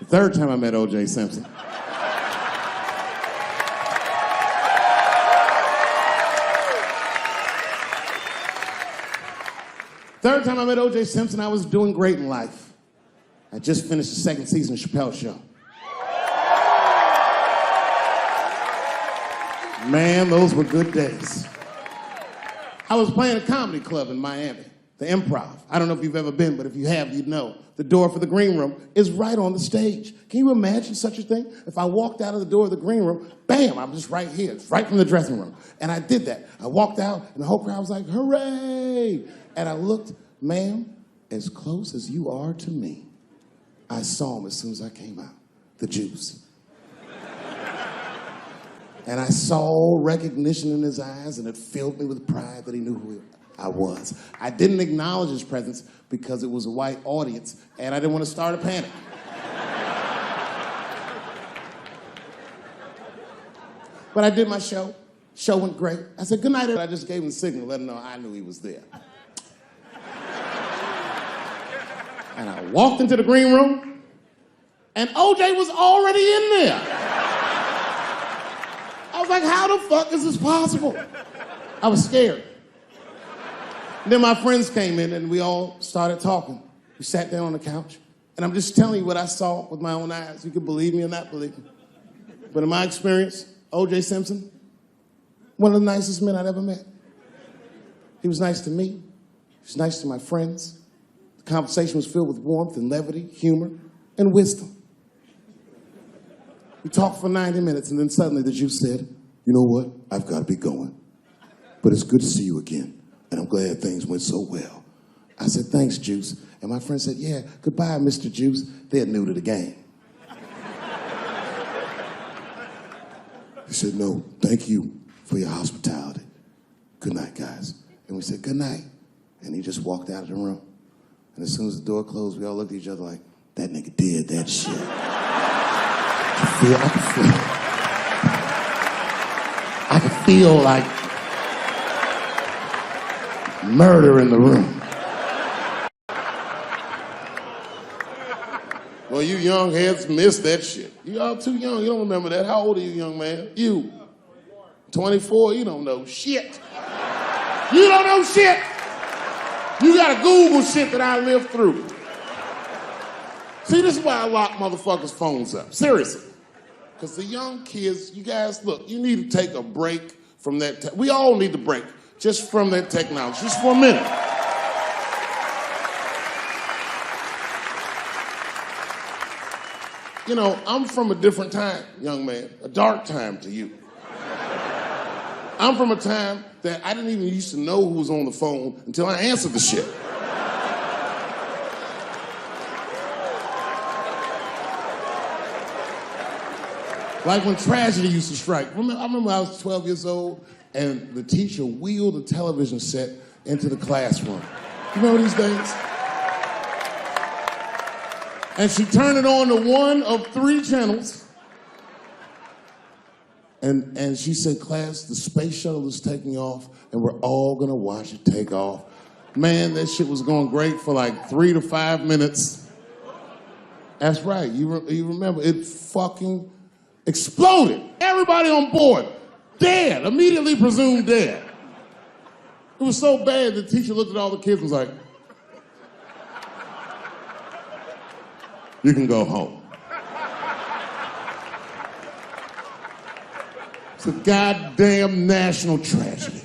Third time I met O.J. Simpson. Third time I met O.J. Simpson, I was doing great in life. I just finished the second season of Chappelle's show. Man, those were good days. I was playing a comedy club in Miami, the Improv. I don't know if you've ever been, but if you have, you'd know. The door for the green room is right on the stage. Can you imagine such a thing? If I walked out of the door of the green room, bam, I'm just right here. It's right from the dressing room. And I did that. I walked out, and the whole crowd was like, hooray! And I looked, ma'am, as close as you are to me, I saw him as soon as I came out, the juice. And I saw recognition in his eyes, and it filled me with pride that he knew who I was. I didn't acknowledge his presence because it was a white audience, and I didn't want to start a panic. But I did my show. Show went great. I said, good night. I just gave him a signal, let him know I knew he was there. And I walked into the green room, and OJ was already in there. I was like, how the fuck is this possible? I was scared. And then my friends came in and we all started talking. We sat down on the couch. And I'm just telling you what I saw with my own eyes. You can believe me or not believe me. But in my experience, O.J. Simpson, one of the nicest men I'd ever met. He was nice to me. He was nice to my friends. The conversation was filled with warmth and levity, humor, and wisdom. We talked for 90 minutes, and then suddenly the Jew said, you know what? I've got to be going. But it's good to see you again, and I'm glad things went so well. I said, thanks, Juice. And my friend said, yeah, goodbye, Mr. Juice. They're new to the game. He said, no, thank you for your hospitality. Good night, guys. And we said, good night. And he just walked out of the room. And as soon as the door closed, we all looked at each other like, that nigga did that shit. I could feel like murder in the room. Well, you young heads missed that shit. You all too young, you don't remember that. How old are you, young man? You. 24, you don't know shit. You don't know shit. You gotta Google shit that I lived through. See, this is why I lock motherfuckers' phones up. Seriously. Because the young kids, you guys, look, you need to take a break from that. We all need to break just from that technology, just for a minute. You know, I'm from a different time, young man, a dark time to you. I'm from a time that I didn't even used to know who was on the phone until I answered the shit. Like when tragedy used to strike. I remember I was 12 years old and the teacher wheeled a television set into the classroom. You remember these days? And she turned it on to one of 3 channels. And she said, class, the space shuttle is taking off and we're all gonna watch it take off. Man, that shit was going great for like 3 to 5 minutes. That's right, you remember, it fucking exploded. Everybody on board, dead, immediately presumed dead. It was so bad, the teacher looked at all the kids and was like, you can go home. It's a goddamn national tragedy.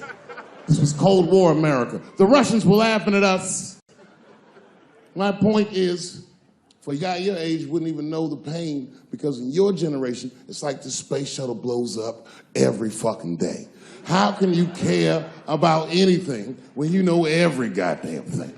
This was Cold War America. The Russians were laughing at us. My point is, for a guy your age wouldn't even know the pain because in your generation, it's like the space shuttle blows up every fucking day. How can you care about anything when you know every goddamn thing?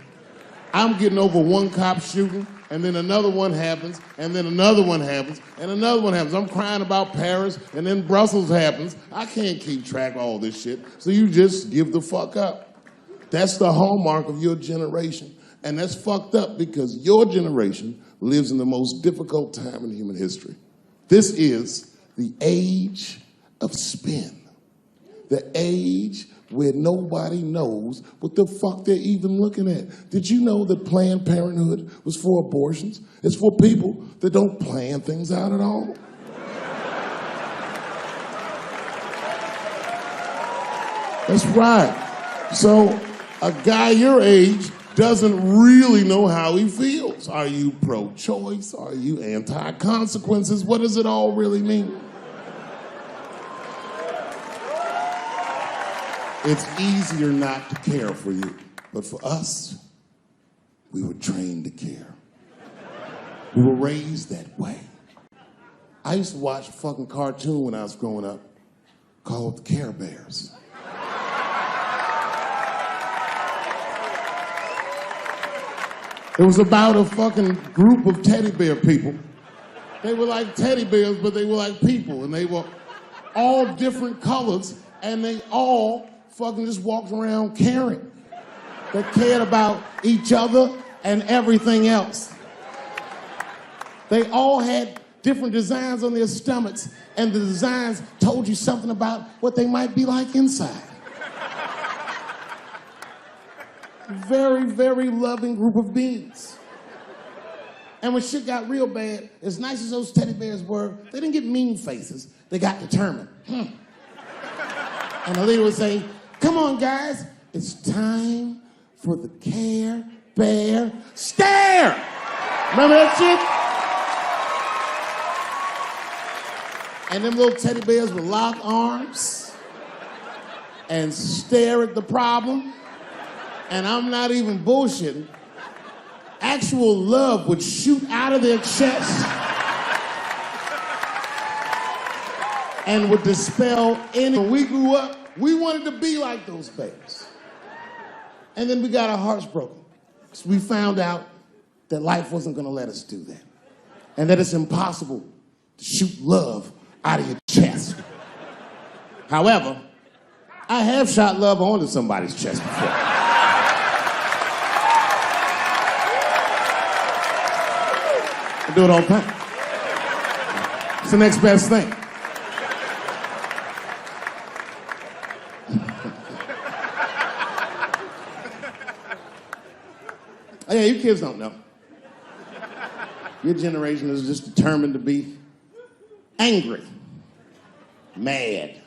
I'm getting over one cop shooting, and then another one happens, and then another one happens, and another one happens. I'm crying about Paris, and then Brussels happens. I can't keep track of all this shit, so you just give the fuck up. That's the hallmark of your generation. And that's fucked up because your generation lives in the most difficult time in human history. This is the age of spin. The age where nobody knows what the fuck they're even looking at. Did you know that Planned Parenthood was for abortions? It's for people that don't plan things out at all. That's right. So a guy your age doesn't really know how he feels. Are you pro-choice? Are you anti-consequences? What does it all really mean? It's easier not to care for you. But for us, we were trained to care. We were raised that way. I used to watch a fucking cartoon when I was growing up called the Care Bears. It was about a fucking group of teddy bear people. They were like teddy bears, but they were like people, and they were all different colors, and they all fucking just walked around caring. They cared about each other and everything else. They all had different designs on their stomachs, and the designs told you something about what they might be like inside. Very, very loving group of beings. And when shit got real bad, as nice as those teddy bears were, they didn't get mean faces. They got determined. And the leader would say, "Come on, guys, it's time for the Care Bear Stare." Remember that shit? And them little teddy bears would lock arms and stare at the problem. And I'm not even bullshitting. Actual love would shoot out of their chest and would dispel any. When we grew up, we wanted to be like those bears. And then we got our hearts broken. So we found out that life wasn't gonna let us do that. And that it's impossible to shoot love out of your chest. However, I have shot love onto somebody's chest before. I do it all the time. It's the next best thing. Oh, yeah, you kids don't know. Your generation is just determined to be angry, mad.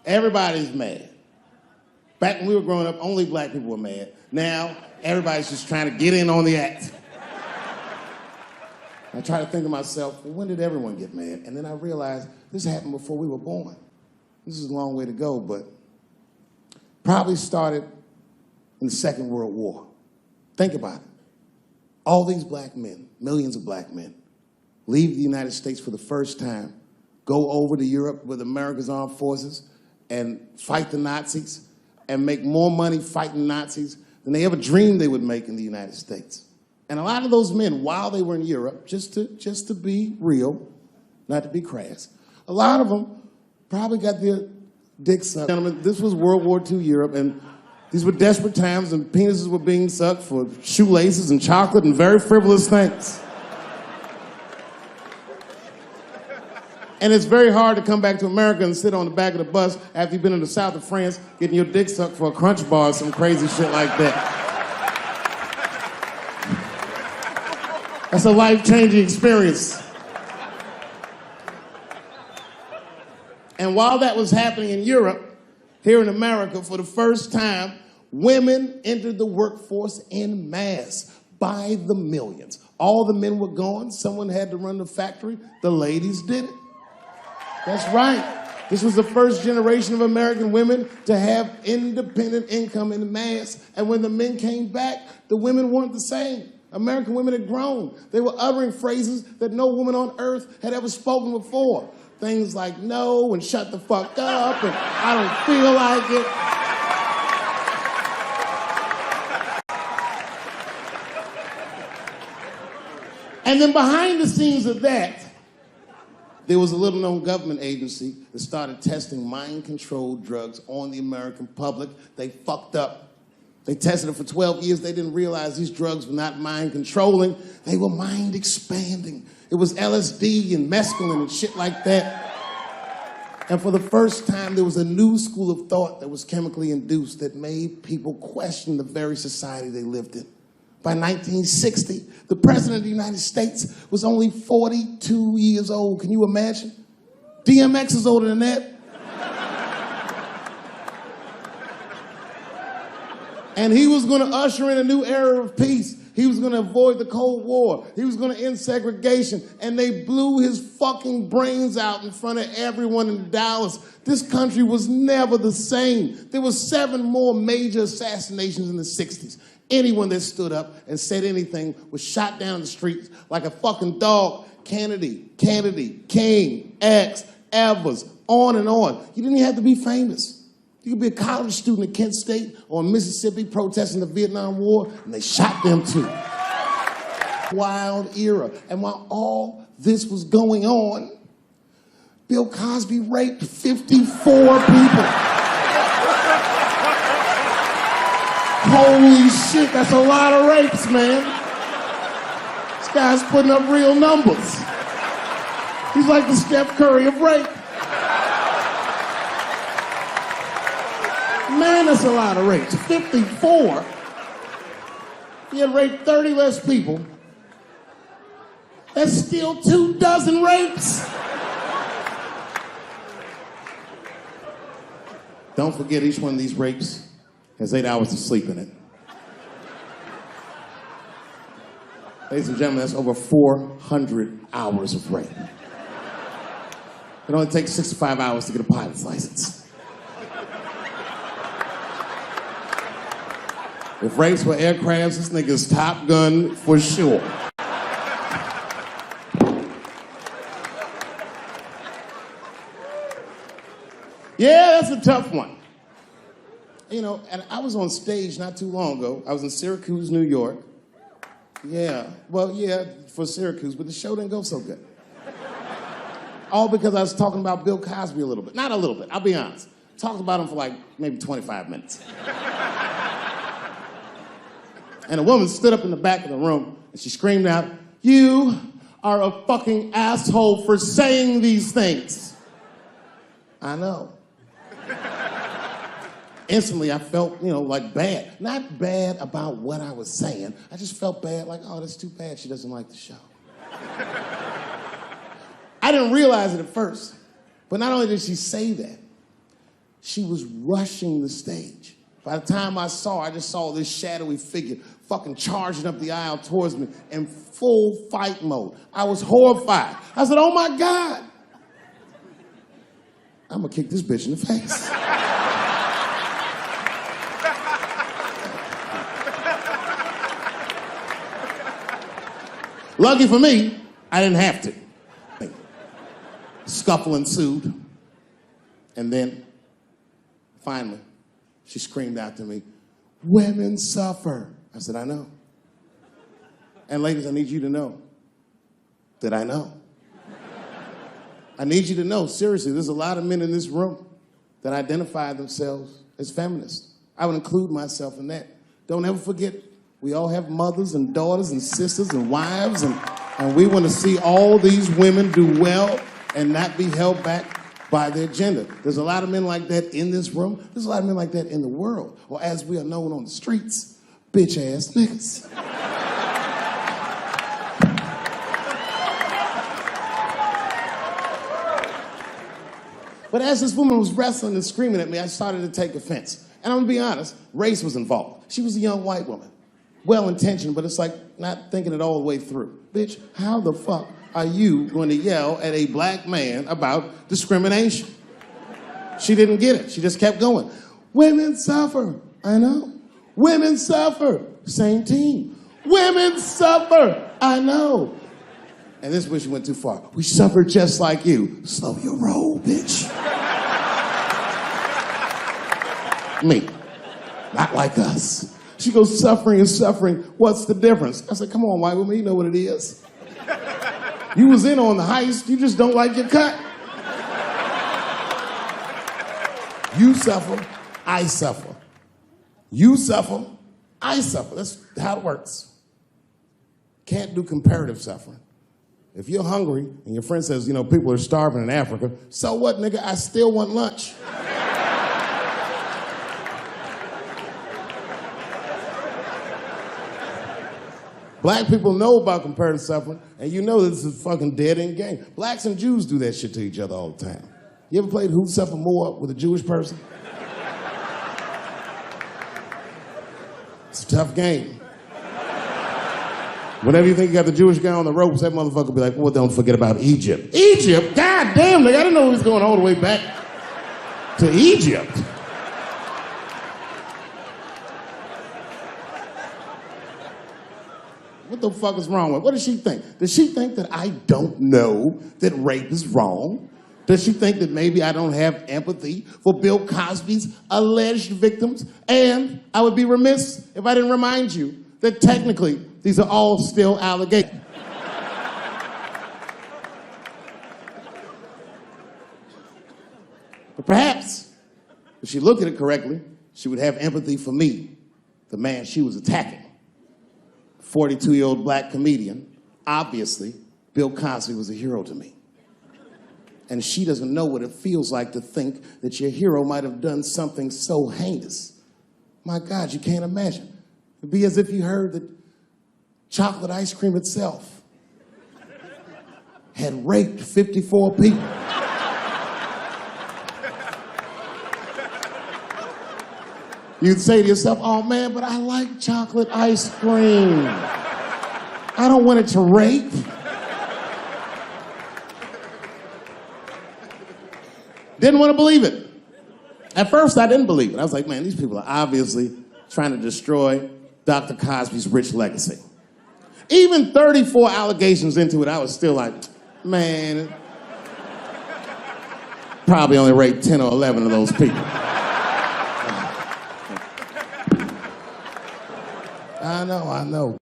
Everybody's mad. Back when we were growing up, only black people were mad. Now, everybody's just trying to get in on the act. I try to think to myself, well, when did everyone get mad? And then I realized this happened before we were born. This is a long way to go, but probably started in the Second World War. Think about it. All these black men, millions of black men, leave the United States for the first time, go over to Europe with America's armed forces and fight the Nazis and make more money fighting Nazis than they ever dreamed they would make in the United States. And a lot of those men, while they were in Europe, just to be real, not to be crass, a lot of them probably got their dicks sucked. Gentlemen, this was World War II Europe, and these were desperate times, and penises were being sucked for shoelaces and chocolate and very frivolous things. And it's very hard to come back to America and sit on the back of the bus after you've been in the south of France getting your dick sucked for a Crunch bar or some crazy shit like that. That's a life-changing experience. And while that was happening in Europe, here in America, for the first time, women entered the workforce en masse by the millions. All the men were gone. Someone had to run the factory. The ladies did it. That's right. This was the first generation of American women to have independent income en masse. And when the men came back, the women weren't the same. American women had grown. They were uttering phrases that no woman on earth had ever spoken before. Things like no and shut the fuck up and I don't feel like it. And then behind the scenes of that, there was a little-known government agency that started testing mind-controlled drugs on the American public. They fucked up. They tested it for 12 years. They didn't realize these drugs were not mind-controlling. They were mind-expanding. It was LSD and mescaline and shit like that. And for the first time, there was a new school of thought that was chemically induced that made people question the very society they lived in. By 1960, the President of the United States was only 42 years old. Can you imagine? DMX is older than that. And he was going to usher in a new era of peace. He was going to avoid the Cold War. He was going to end segregation. And they blew his fucking brains out in front of everyone in Dallas. This country was never the same. There were 7 more major assassinations in the 60s. Anyone that stood up and said anything was shot down the streets like a fucking dog. Kennedy, King, X, Evers, on and on. You didn't even have to be famous. You could be a college student at Kent State or in Mississippi protesting the Vietnam War, and they shot them too. Wild era. And while all this was going on, Bill Cosby raped 54 people. Holy shit, that's a lot of rapes, man. This guy's putting up real numbers. He's like the Steph Curry of rape. Man, that's a lot of rapes. 54. He had raped 30 less people. That's still 24 rapes. Don't forget, each one of these rapes has 8 hours of sleep in it. Ladies and gentlemen, that's over 400 hours of rape. It only takes 65 hours to get a pilot's license. If rapes were aircrafts, this nigga's Top Gun for sure. Yeah, that's a tough one. You know, and I was on stage not too long ago. I was in Syracuse, New York. Yeah, well, yeah, for Syracuse, but the show didn't go so good. All because I was talking about Bill Cosby a little bit. Not a little bit, I'll be honest. Talked about him for like maybe 25 minutes. And a woman stood up in the back of the room and she screamed out, "You are a fucking asshole for saying these things." I know. Instantly, I felt, like bad. Not bad about what I was saying. I just felt bad, like, oh, that's too bad she doesn't like the show. I didn't realize it at first. But not only did she say that, she was rushing the stage. By the time I just saw this shadowy figure fucking charging up the aisle towards me in full fight mode. I was horrified. I said, oh my God. I'm gonna kick this bitch in the face. Lucky for me, I didn't have to. Scuffle ensued. And then, finally, she screamed out to me, "Women suffer." I said, I know. And ladies, I need you to know that I know. I need you to know, seriously, there's a lot of men in this room that identify themselves as feminists. I would include myself in that. Don't ever forget, we all have mothers and daughters and sisters and wives, and we want to see all these women do well and not be held back by their gender. There's a lot of men like that in this room. There's a lot of men like that in the world, or as we are known on the streets, bitch-ass niggas. But as this woman was wrestling and screaming at me, I started to take offense. And I'm gonna be honest, race was involved. She was a young white woman. Well-intentioned, but it's like not thinking it all the way through. Bitch, how the fuck are you going to yell at a black man about discrimination? She didn't get it. She just kept going. Women suffer. I know. Women suffer. Same team. Women suffer. I know. And this is where she went too far. We suffer just like you. Slow your roll, bitch. Me. Not like us. She goes, suffering and suffering. What's the difference? I said, come on, white woman, you know what it is. You was in on the heist, you just don't like your cut. You suffer, I suffer. You suffer, I suffer. That's how it works. Can't do comparative suffering. If you're hungry and your friend says, you know, people are starving in Africa, so what, nigga? I still want lunch. Black people know about comparative suffering, and you know this is a fucking dead-end game. Blacks and Jews do that shit to each other all the time. You ever played Who Suffer More with a Jewish person? It's a tough game. Whenever you think you got the Jewish guy on the ropes, that motherfucker will be like, well, don't forget about Egypt. Egypt? God damn, nigga, I didn't know he was going all the way back to Egypt. What the fuck is wrong with her? What does she think? Does she think that I don't know that rape is wrong? Does she think that maybe I don't have empathy for Bill Cosby's alleged victims? And I would be remiss if I didn't remind you that technically these are all still allegations. But perhaps, if she looked at it correctly, she would have empathy for me, the man she was attacking. 42-year-old black comedian. Obviously, Bill Cosby was a hero to me. And she doesn't know what it feels like to think that your hero might have done something so heinous. My God, you can't imagine. It'd be as if you heard that chocolate ice cream itself had raped 54 people. You'd say to yourself, oh man, but I like chocolate ice cream. I don't want it to rape. Didn't want to believe it. At first, I didn't believe it. I was like, man, these people are obviously trying to destroy Dr. Cosby's rich legacy. Even 34 allegations into it, I was still like, man, probably only raped 10 or 11 of those people. I know.